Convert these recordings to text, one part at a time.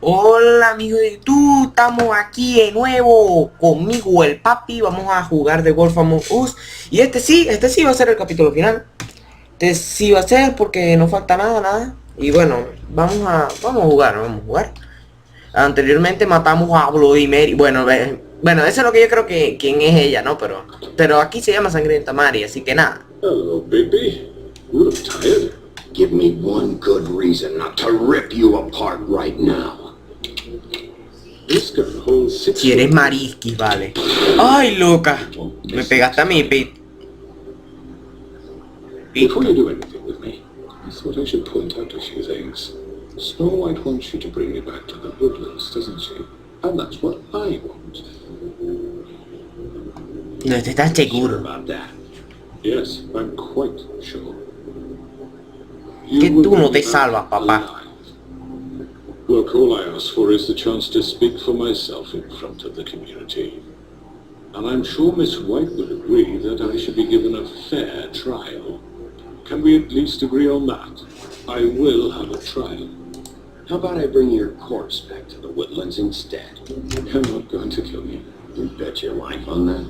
Hola amigos de YouTube, estamos aquí de nuevo conmigo el papi, vamos a jugar de Wolf Among Us. Y este sí va a ser el capítulo final. Este sí va a ser porque no falta nada. Y bueno, vamos a jugar. Anteriormente matamos a Bloody Mary. Bueno, eso es lo que yo creo que quién es ella, ¿no? Pero aquí se llama Sangrienta Mary, así que nada. Hello, baby. You look tired. Give me one good reason not to rip you apart right now. Si eres marisquis, vale. Ay, loca. Me pegaste a mí, Pete. Before you do anything with me, I thought I should point out a few things. Snow White wants you to bring me back to the woodlands, doesn't she? And that's what I want. No estás seguro. About that? Yes, I'm quite sure. Que tú no te salvas, papá. Look, all I ask for is the chance to speak for myself in front of the community. And I'm sure Miss White would agree that I should be given a fair trial. Can we at least agree on that? I will have a trial. How about I bring your corpse back to the woodlands instead? You're not going to kill me. You bet your life on that.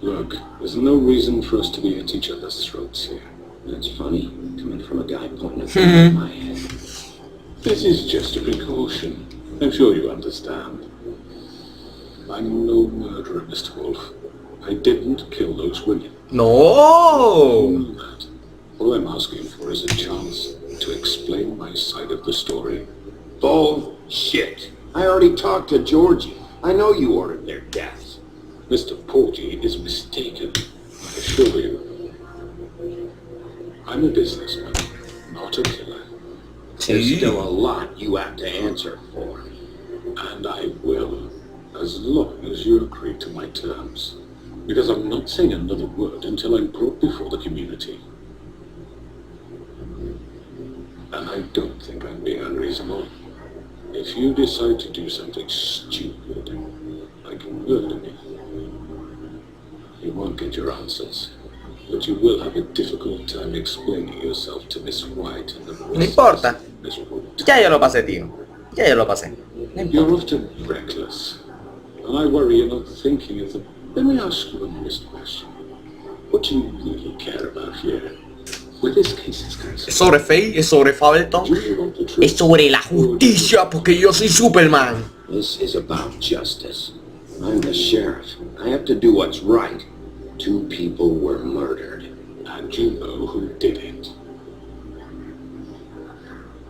Look, there's no reason for us to be at each other's throats here. That's funny, coming from a guy pointing a gun at my head. This is just a precaution. I'm sure you understand. I'm no murderer, Mr. Wolf. I didn't kill those women. No. All I'm asking for is a chance to explain my side of the story. Bullshit. I already talked to Georgie. I know you ordered their deaths. Mr. Porgy is mistaken, I assure you. I'm a businessman, not a killer. There's still a lot you have to answer for. And I will, as long as you agree to my terms. Because I'm not saying another word until I'm brought before the community. And I don't think I'm being unreasonable. If you decide to do something stupid, like murder me, you won't get your answers. But you will have a difficult time explaining yourself to Miss White and the rest. No importa. Ya yo lo pasé, tío. Ya yo lo pasé. No You're often reckless, and I worry you're not thinking of them. Let me ask you an honest question. What do you really care about here? Where this case is concerned? Es sobre Faye, es sobre Fableton, es sobre la justicia, porque yo soy Superman. This is about justice. I'm the sheriff. I have to do what's right. 2 people were murdered, and you know who did it.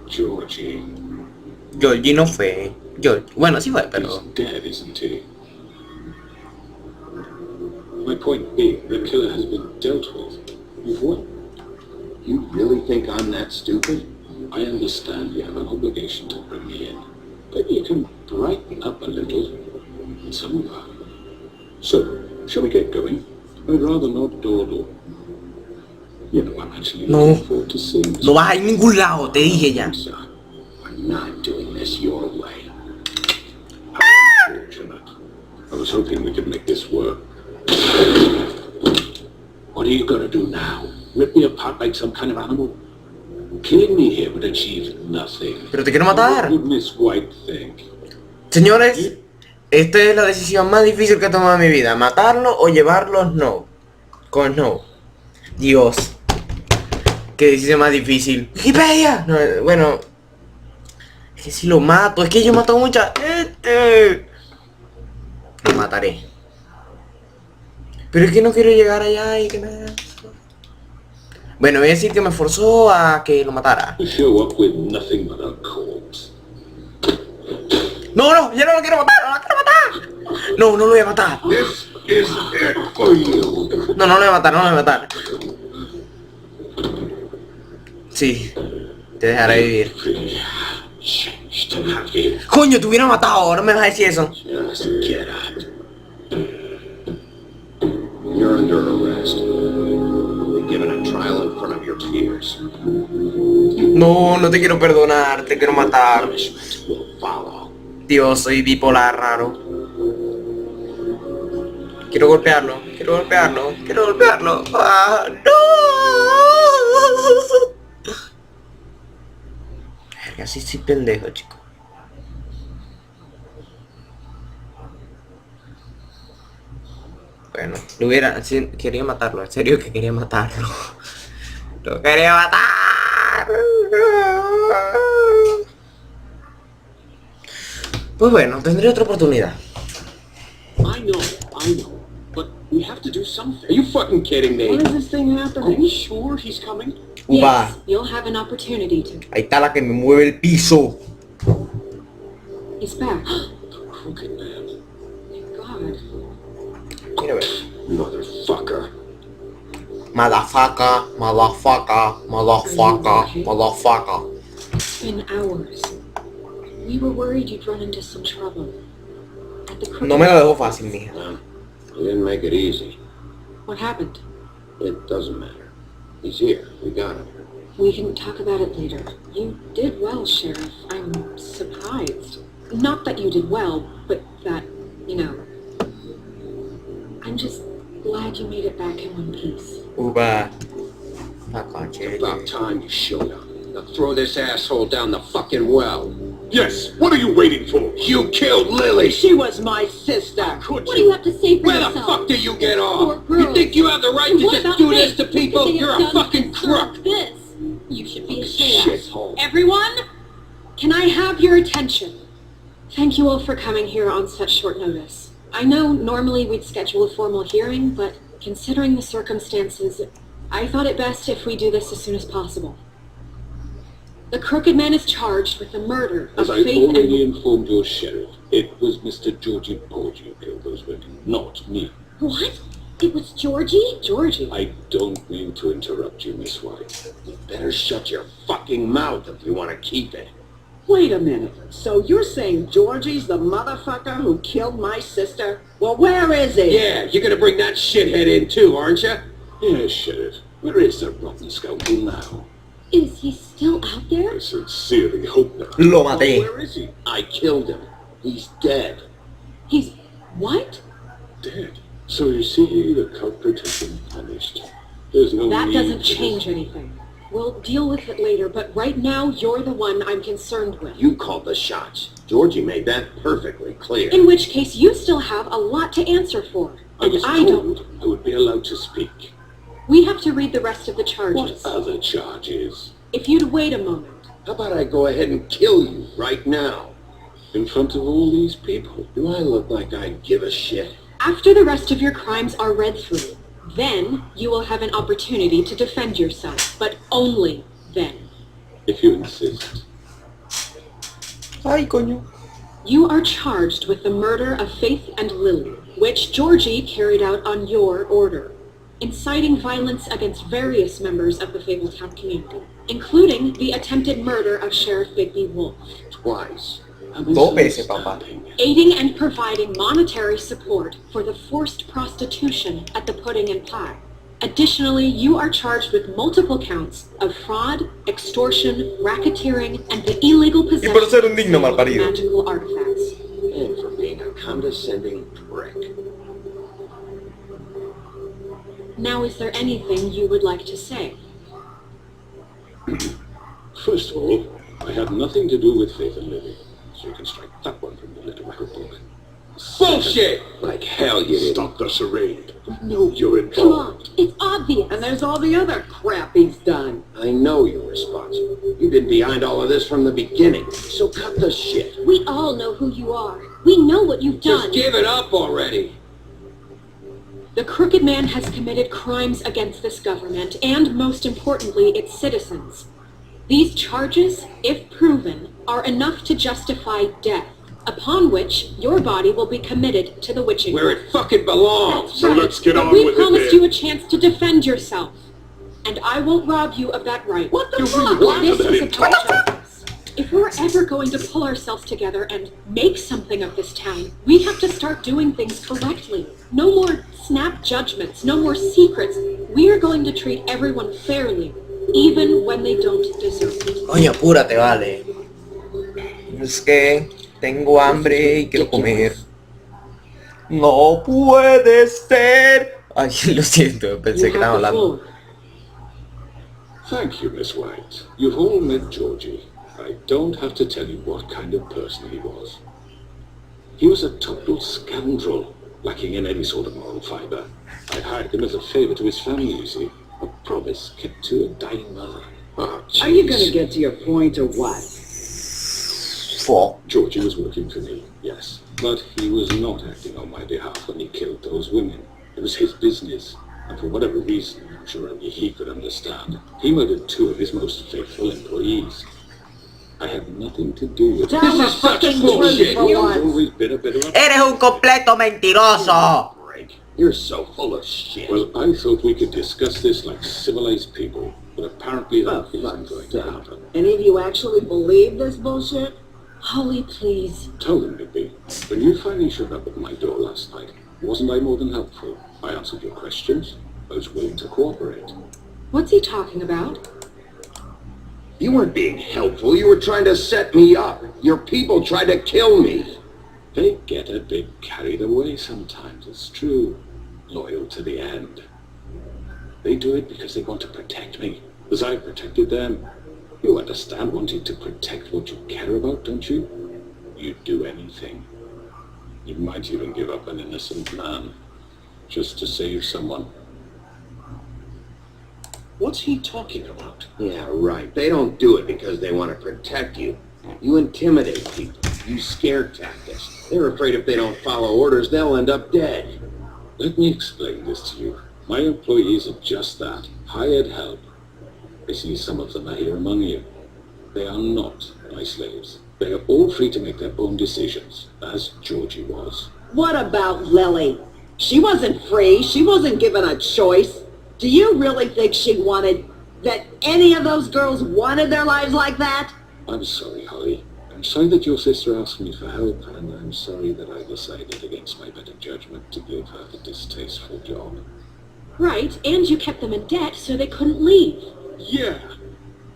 Georgie. Georgie no fue. Bueno, sí fue, pero... He's dead, isn't he? My point being, the killer has been dealt with. You've won. You really think I'm that stupid? I understand you have an obligation to bring me in. Maybe you can brighten up a little. Somehow. So, shall we get going? I'd rather not dawdle. You know, I'm actually looking forward to seeing this. No vas a ir a ningún lado, te dije ya. I'm not doing this your way. How unfortunate. I was hoping we could make this work. What are you gonna do now? Rip me apart like some kind of animal? Killing me here would achieve nothing. Pero te quiero matar. What would Miss White think? Señores, esta es la decisión más difícil que he tomado en mi vida. ¿Matarlo o llevarlo Snow? Con Snow. Dios. Qué decisión más difícil. ¡Wikipedia! No, bueno. Es que si lo mato. Es que yo mato mucha gente. Lo mataré. Pero es que no quiero llegar allá y que me... Bueno, voy a decir que me forzó a que lo matara. Show up with nothing but a corpse. No, ya no lo quiero matar, no lo quiero matar. No lo voy a matar. This is it for you. No lo voy a matar, Sí, te dejaré vivir. Coño, te hubiera matado, no me vas a decir eso. Just get out. You're under arrest. You're given a trial in front of your peers. No te quiero perdonar, te quiero matar. Punishment will follow. Dios, soy bipolar raro. Quiero golpearlo. ¡Ah, no! Verga, sí, pendejo, chico. Bueno, lo hubiera... sí, quería matarlo, en serio que quería matarlo. Lo quería matar. Pues bueno, tendré otra oportunidad. I know. But we have to do something. Are you fucking kidding me? When is this thing happening? Are you sure he's coming? Uba. Yes, you'll have an opportunity to. Ahí está la que me mueve el piso. He's back. The crooked man. Thank God. Mira, ver. Motherfucker. Motherfucker, motherfucker, motherfucker, motherfucker. It's been hours. We were worried you'd run into some trouble. At the crooked. No me la dejo fácil, mija. No, you didn't make it easy. What happened? It doesn't matter. He's here. We got him. We can talk about it later. You did well, Sheriff. I'm surprised. Not that you did well, but that, you know. I'm just glad you made it back in one piece. Uba. About time you showed up. Now throw this asshole down the fucking well. Yes, what are you waiting for? You killed Lily! She was my sister. Could What do you have to say for Where yourself? the fuck do you get Poor off? girl. You think you have the right to What just about do this this? to people? Because they You're have a done fucking deserve crook! This. You should be ashamed. Shithole. Everyone, can I have your attention? Thank you all for coming here on such short notice. I know normally we'd schedule a formal hearing, but considering the circumstances, I thought it best if we do this as soon as possible. The crooked man is charged with the murder of As I Faith already and... informed your sheriff, it was Mr. Georgie Porgy who killed those women, not me. What? It was Georgie? Georgie? I don't mean to interrupt you, Miss White. You better shut your fucking mouth if you want to keep it. Wait a minute. So you're saying Georgie's the motherfucker who killed my sister? Well, where is he? Yeah, you're gonna bring that shithead in too, aren't you? Yes, Sheriff. Where is the rotten scoundrel now? Is he still out there? I sincerely hope not. Lo Well, maté. where is he? I killed him. He's dead. He's... what? Dead. So you see, the culprit has been punished. There's no That need doesn't for this. change anything. We'll deal with it later, but right now you're the one I'm concerned with. You called the shots. Georgie made that perfectly clear. In which case, you still have a lot to answer for. I And was I don't. told I would be allowed to speak. We have to read the rest of the What charges. other charges? If you'd wait a moment. How about I go ahead and kill you right now? In front of all these people? Do I look like I give a shit? After the rest of your crimes are read through, then you will have an opportunity to defend yourself, but only then. If you insist. Ay, coño. You are charged with the murder of Faith and Lily, which Georgie carried out on your order, inciting violence against various members of the Fabletown community, including the attempted murder of Sheriff Bigby Wolf, Twice. A Dos veces, papá. misunderstanding. aiding and providing monetary support for the forced prostitution at the Pudding and Pie. Additionally, you are charged with multiple counts of fraud, extortion, racketeering, and the illegal possession por ser un digno of malparido. magical artifacts. And for being a condescending prick. Now, is there anything you would like to say? First of all, I had nothing to do with Faith and Lily, so you can strike that one from the little record book. Bullshit! Like hell you did. Stop the charade. No, you're Come involved. on, it's obvious. And there's all the other crap he's done. I know you're responsible. You've been behind all of this from the beginning. So cut the shit. We all know who you are. We know what you've done. Just give it up already. The Crooked Man has committed crimes against this government and, most importantly, its citizens. These charges, if proven, are enough to justify death, upon which your body will be committed to the witching Where it fucking belongs. That's So right, let's get but on we with it promised then. you a chance to defend yourself, and I won't rob you of that right. What the You fuck? really want This that is a entire- part of us. If we're ever going to pull ourselves together and make something of this town, we have to start doing things correctly. No more snap judgments, no more secrets. We are going to treat everyone fairly, even when they don't deserve it. Coño, apúrate, vale. Es que tengo hambre y quiero comer. No puede ser. Ay, lo siento, pensé You que estaba have the hablando. floor. Thank you, Miss White. You've all met Georgie. I don't have to tell you what kind of person he was. He was a total scoundrel, lacking in any sort of moral fiber. I hired him as a favor to his family, you see. A promise kept to a dying mother. Oh, Are you gonna get to your point or what? Fuck. Georgie was working for me, yes. But he was not acting on my behalf when he killed those women. It was his business. And for whatever reason, I'm sure only he could understand, he murdered 2 of his most faithful employees. I had nothing to do with it. Tell the fucking truth for He's once. always been a bit of a Eres un completo mentiroso. Break. You're so full of shit. Well, I thought we could discuss this like civilized people, but apparently Oh, that isn't fuck's going to sake. happen. Any of you actually believe this bullshit? Holly, please. Tell them, Bigby, when you finally showed up at my door last night, wasn't I more than helpful? I answered your questions. I was willing to cooperate. What's he talking about? You weren't being helpful. You were trying to set me up. Your people tried to kill me. They get a bit carried away sometimes, it's true. Loyal to the end. They do it because they want to protect me, as I protected them. You understand wanting to protect what you care about, don't you? You'd do anything. You might even give up an innocent man, just to save someone. What's he talking about? Yeah, right. They don't do it because they want to protect you. You intimidate people. Use scare tactics. They're afraid if they don't follow orders, they'll end up dead. Let me explain this to you. My employees are just that, hired help. I see some of them are here among you. They are not my slaves. They are all free to make their own decisions, as Georgie was. What about Lily? She wasn't free. She wasn't given a choice. Do you really think she wanted... that any of those girls wanted their lives like that? I'm sorry, Holly. I'm sorry that your sister asked me for help, and I'm sorry that I decided against my better judgment to give her the distasteful job. Right, and you kept them in debt so they couldn't leave. Yeah.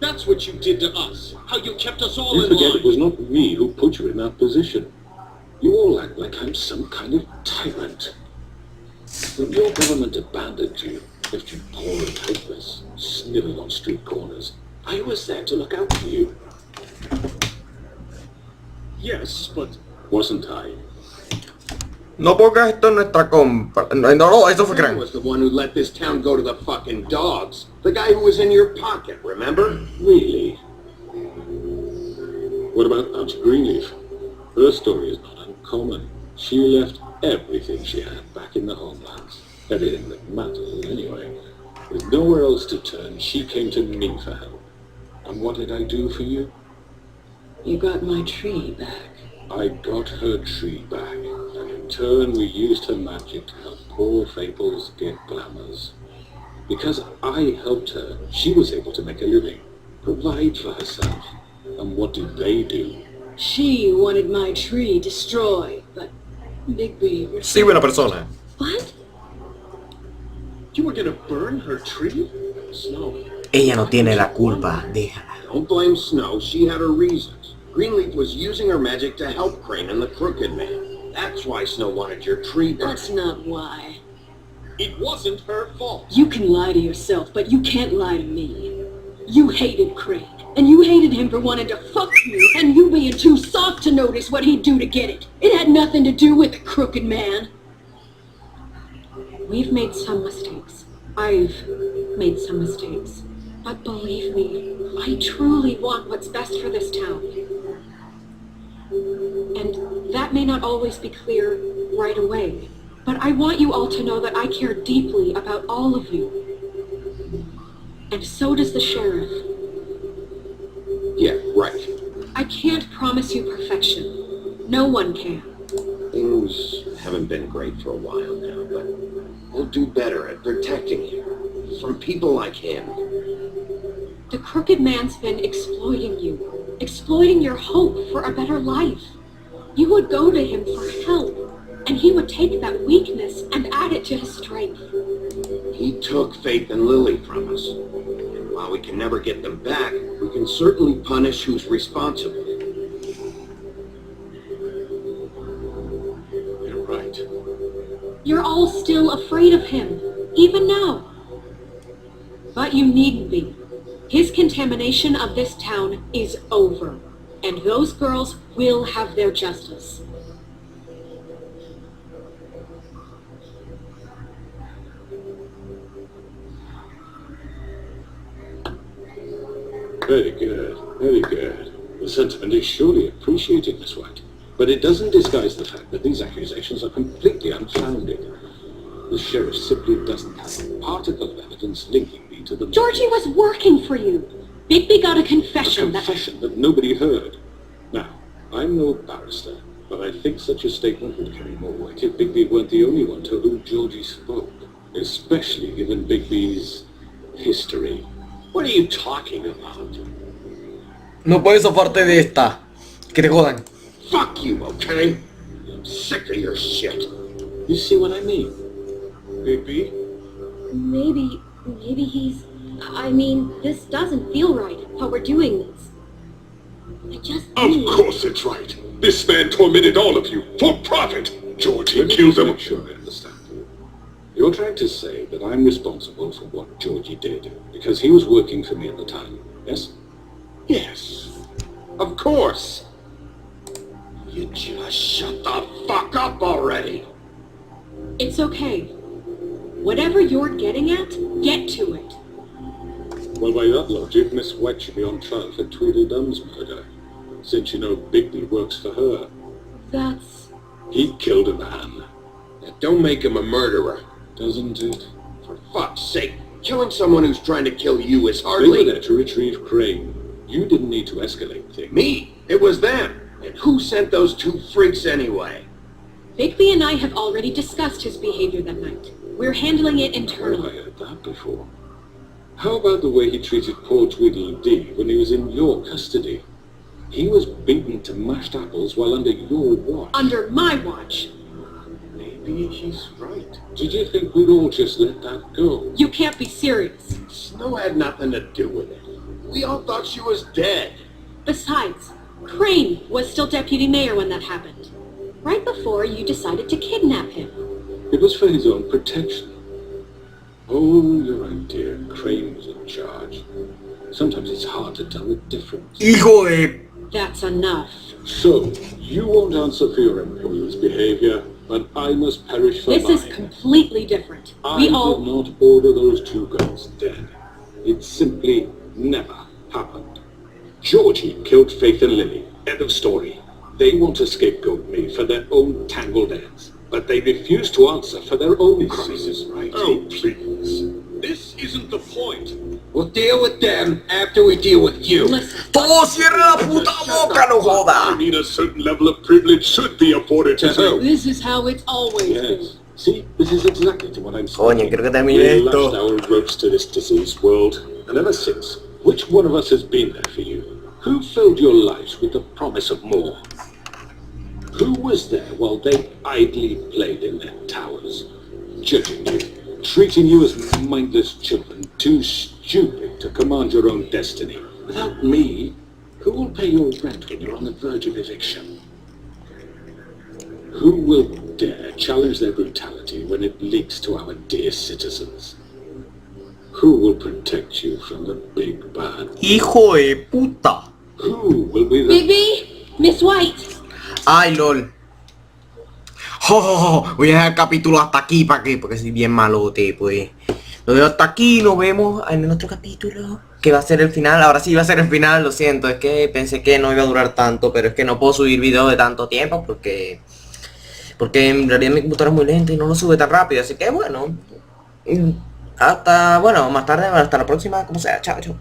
That's what you did to us. How you kept us all You in forget line. it was not me who put you in that position. You all act like I'm some kind of tyrant. When your government abandoned you, left you poor and hopeless, sniveling on street corners, I was there to look out for you. Yes, but... Wasn't I? No pongas esto en nuestra compra. No, eso fue I Crank. was the one who let this town go to the fucking dogs. The guy who was in your pocket, remember? Really? What about Auntie Greenleaf? Her story is not uncommon. She left everything she had back in the homelands. Everything that mattered, anyway. With nowhere else to turn, she came to me for help. And what did I do for you? You got my tree back. I got her tree back, and in turn we used her magic to help poor Fables get glamours. Because I helped her, she was able to make a living, provide for herself. And what did they do? She wanted my tree destroyed, but Bigby... Sí, buena persona. What? You were gonna burn her tree? Snow. Ella no tiene la culpa, déjala. Don't blame Snow. She had her reasons. Greenleaf was using her magic to help Crane and the Crooked Man. That's why Snow wanted your tree burned. That's not why. It wasn't her fault. You can lie to yourself, but you can't lie to me. You hated Craig, and you hated him for wanting to fuck you, and you being too soft to notice what he'd do to get it. It had nothing to do with the Crooked Man. We've made some mistakes. I've made some mistakes. But believe me, I truly want what's best for this town. And that may not always be clear right away, but I want you all to know that I care deeply about all of you. And so does the sheriff. Yeah, right. I can't promise you perfection. No one can. Things haven't been great for a while now, but we'll do better at protecting you from people like him. The Crooked Man's been exploiting you, exploiting your hope for a better life. You would go to him for help, and he would take that weakness and add it to his strength. He took Faith and Lily from us. And while we can never get them back, we can certainly punish who's responsible. You're right. You're all still afraid of him, even now. But you needn't be. His contamination of this town is over, and those girls will have their justice. Very good, very good. The sentiment is surely appreciated, Miss White. But it doesn't disguise the fact that these accusations are completely unfounded. The sheriff simply doesn't have a particle of evidence linking me to the... Georgie was working for you. Bigby got a A confession confession that nobody heard. Now, I'm no barrister, but I think such a statement would carry more weight if Bigby weren't the only one to whom Georgie spoke, especially given Bigby's history. What are you talking about? No puedes sofarte de esta. Que te jodan. Fuck you, okay? I'm sick of your shit. You see what I mean? Bigby? Maybe he's... I mean, this doesn't feel right, how we're doing this. I just Of need... course it's right. This man tormented all of you for profit. Georgie killed them. Sure, I understand. You're trying to say that I'm responsible for what Georgie did because he was working for me at the time, yes? Yes. Of course. You just shut the fuck up already. It's okay. Whatever you're getting at, get to it. Well, by that logic, Miss White should be on trial for Tweedledum's murder, since you know Bigby works for her. That's... He killed a man, Now, don't make him a murderer. doesn't it? For fuck's sake, killing someone who's trying to kill you is They were hardly... there to retrieve Crane. You didn't need to escalate things. Me? It was them. And who sent those two freaks anyway? Bigby and I have already discussed his behavior that night. We're handling it Oh, I internally. heard that before. How about the way he treated poor Tweedledee when he was in your custody? He was beaten to mashed apples while under your watch. Under my watch. Maybe he's right. Did you think we'd all just let that go? You can't be serious. Snow had nothing to do with it. We all thought she was dead. Besides, Crane was still deputy mayor when that happened. Right before you decided to kidnap him. It was for his own protection. Oh, you're right, dear. Crane was in charge. Sometimes it's hard to tell the difference. Hijo de... That's enough. So, you won't answer for your employees' behavior, but I must perish for This mine. is completely different. I We did all... not order those two girls dead. It simply never happened. Georgie killed Faith and Lily. End of story. They want to scapegoat me for their own tangled ends, but they refuse to answer for their own crimes. This is right. Oh, please. This isn't the point. We'll deal with them after we deal with you. Listen, Todo cierra la puta boca, no I joda. mean, a certain level of privilege should be afforded to who? This is how it's always been. Yes. See, this is exactly to what I'm saying. Coño, quiero que termine We lashed esto. our ropes to this diseased world, and ever since, which one of us has been there for you? Who filled your lives with the promise of more? Who was there while they idly played in their towers, judging you, treating you as mindless children, too stupid to command your own destiny? Without me, who will pay your rent when you're on the verge of eviction? Who will dare challenge their brutality when it leaks to our dear citizens? Who will protect you from the big bad? Hijo de puta. Who will be the... Bigby, Miss White. Ay, lol. Voy a dejar el capítulo hasta aquí, ¿para qué? Porque soy bien malote, pues. Lo dejo hasta aquí, nos vemos en el otro capítulo, que va a ser el final. Ahora sí va a ser el final, lo siento. Es que pensé que no iba a durar tanto, pero es que no puedo subir videos de tanto tiempo porque en realidad mi computadora es muy lenta y no lo sube tan rápido. Así que bueno, hasta, bueno, más tarde, hasta la próxima, como sea. Chao, chao.